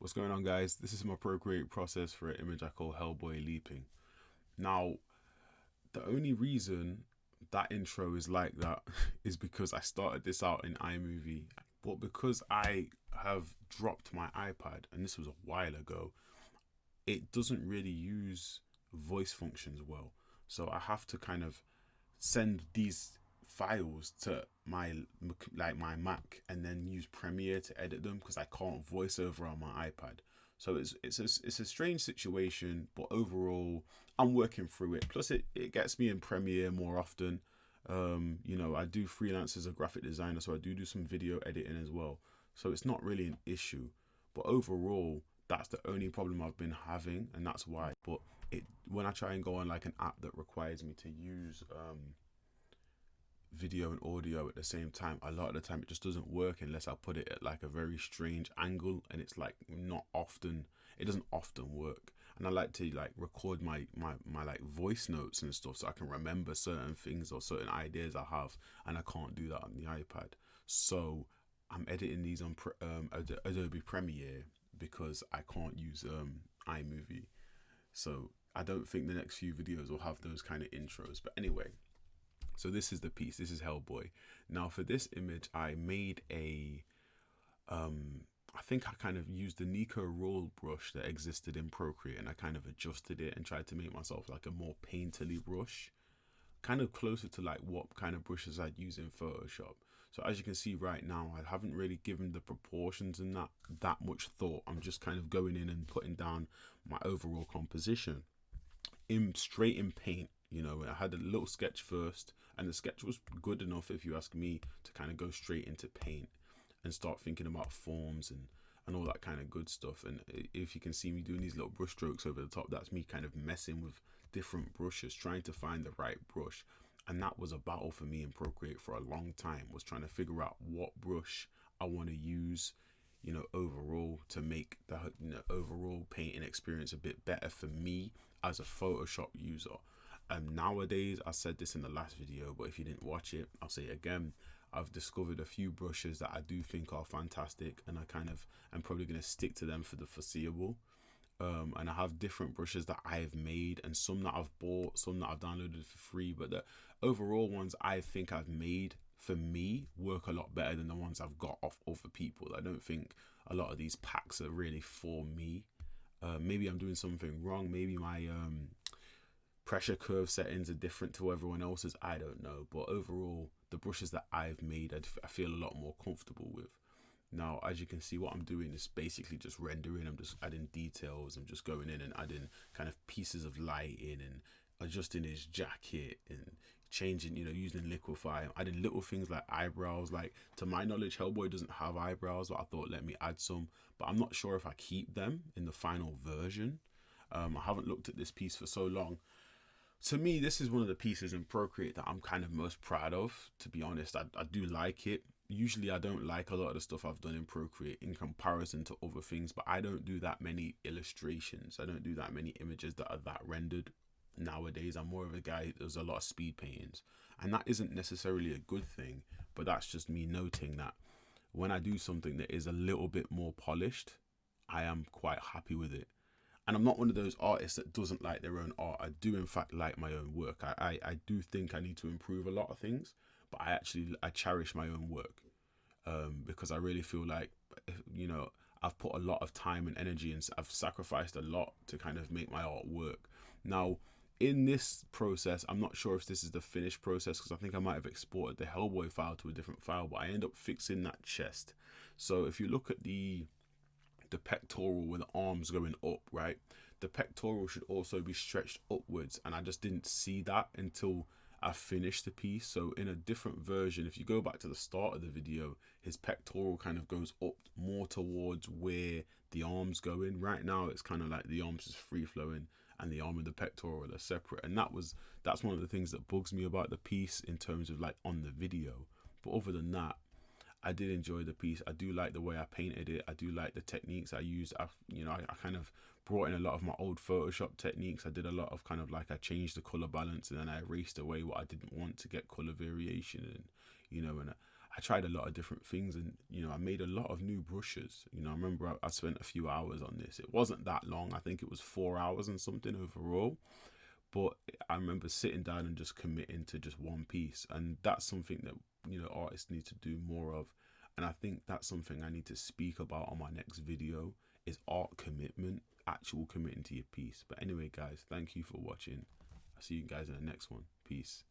What's going on, guys? This is my procreate process for an image I call Hellboy leaping. Now, the only reason that intro is like that is because I started this out in iMovie, but because I have dropped my iPad, and this was a while ago, it doesn't really use voice functions well. So I have to kind of send these files to my Mac and then use Premiere to edit them because I can't voice over on my iPad. So it's a strange situation, but overall I'm working through it. Plus it gets me in Premiere more often. I do freelance as a graphic designer, so I do some video editing as well. So it's not really an issue, but overall that's the only problem I've been having, and that's why. But it when I try and go on like an app that requires me to use video and audio at the same time, a lot of the time it just doesn't work unless I put it at like a very strange angle, and it's like not often, it doesn't often work. And I like to like record my like voice notes and stuff so I can remember certain things or certain ideas I have, and I can't do that on the iPad. So I'm editing these on Adobe Premiere because I can't use iMovie. So I don't think the next few videos will have those kind of intros. But anyway, so this is the piece. This is Hellboy. Now for this image, I made I think I kind of used the Nico roll brush that existed in Procreate, and I kind of adjusted it and tried to make myself like a more painterly brush, kind of closer to like what kind of brushes I'd use in Photoshop. So as you can see right now, I haven't really given the proportions and that much thought. I'm just kind of going in and putting down my overall composition in straight in paint. I had a little sketch first, and the sketch was good enough, if you ask me, to kind of go straight into paint and start thinking about forms and all that kind of good stuff. And if you can see me doing these little brush strokes over the top, that's me kind of messing with different brushes, trying to find the right brush. And that was a battle for me in Procreate for a long time, was trying to figure out what brush I want to use, overall, to make the overall painting experience a bit better for me as a Photoshop user. Nowadays, I said this in the last video, but if you didn't watch it, I'll say it again. I've discovered a few brushes that I do think are fantastic, and I'm probably going to stick to them for the foreseeable. And I have different brushes that I've made, and some that I've bought, some that I've downloaded for free. But the overall ones I think I've made for me work a lot better than the ones I've got off other people. I don't think a lot of these packs are really for me. Maybe I'm doing something wrong. Maybe my pressure curve settings are different to everyone else's. I don't know, but overall the brushes that I've made I feel a lot more comfortable with. Now as you can see, what I'm doing is basically just rendering. I'm just adding details. I'm just going in and adding kind of pieces of light in and adjusting his jacket and changing, using liquify. I'm adding little things like eyebrows. Like, to my knowledge, Hellboy doesn't have eyebrows, but I thought let me add some, but I'm not sure if I keep them in the final version. I haven't looked at this piece for so long. To me, this is one of the pieces in Procreate that I'm kind of most proud of, to be honest. I do like it. Usually I don't like a lot of the stuff I've done in Procreate in comparison to other things, but I don't do that many illustrations. I don't do that many images that are that rendered nowadays. I'm more of a guy that does a lot of speed paintings, and that isn't necessarily a good thing, but that's just me noting that when I do something that is a little bit more polished, I am quite happy with it. And I'm not one of those artists that doesn't like their own art. I do in fact like my own work. I do think I need to improve a lot of things, but I cherish my own work, because I really feel like, I've put a lot of time and energy, and I've sacrificed a lot to kind of make my art work. Now in this process, I'm not sure if this is the finished process, because I think I might have exported the Hellboy file to a different file, but I end up fixing that chest. So if you look at the pectoral with the arms going up, right, the pectoral should also be stretched upwards, and I just didn't see that until I finished the piece. So in a different version, if you go back to the start of the video, his pectoral kind of goes up more towards where the arms go in. Right now it's kind of like the arms is free flowing and the arm and the pectoral are separate, and that's one of the things that bugs me about the piece in terms of like on the video. But other than that, I did enjoy the piece. I do like the way I painted it. I do like the techniques I used. I kind of brought in a lot of my old Photoshop techniques. I did a lot of kind of like, I changed the color balance and then I erased away what I didn't want to get color variation, and and I tried a lot of different things, and you know, I made a lot of new brushes. You know, I remember I spent a few hours on this. It wasn't that long. I think it was 4 hours and something overall. But I remember sitting down and just committing to just one piece, and that's something that, you know, artists need to do more of. And I think that's something I need to speak about on my next video, is art commitment, actual committing to your piece. But anyway, guys, thank you for watching. I'll see you guys in the next one. Peace.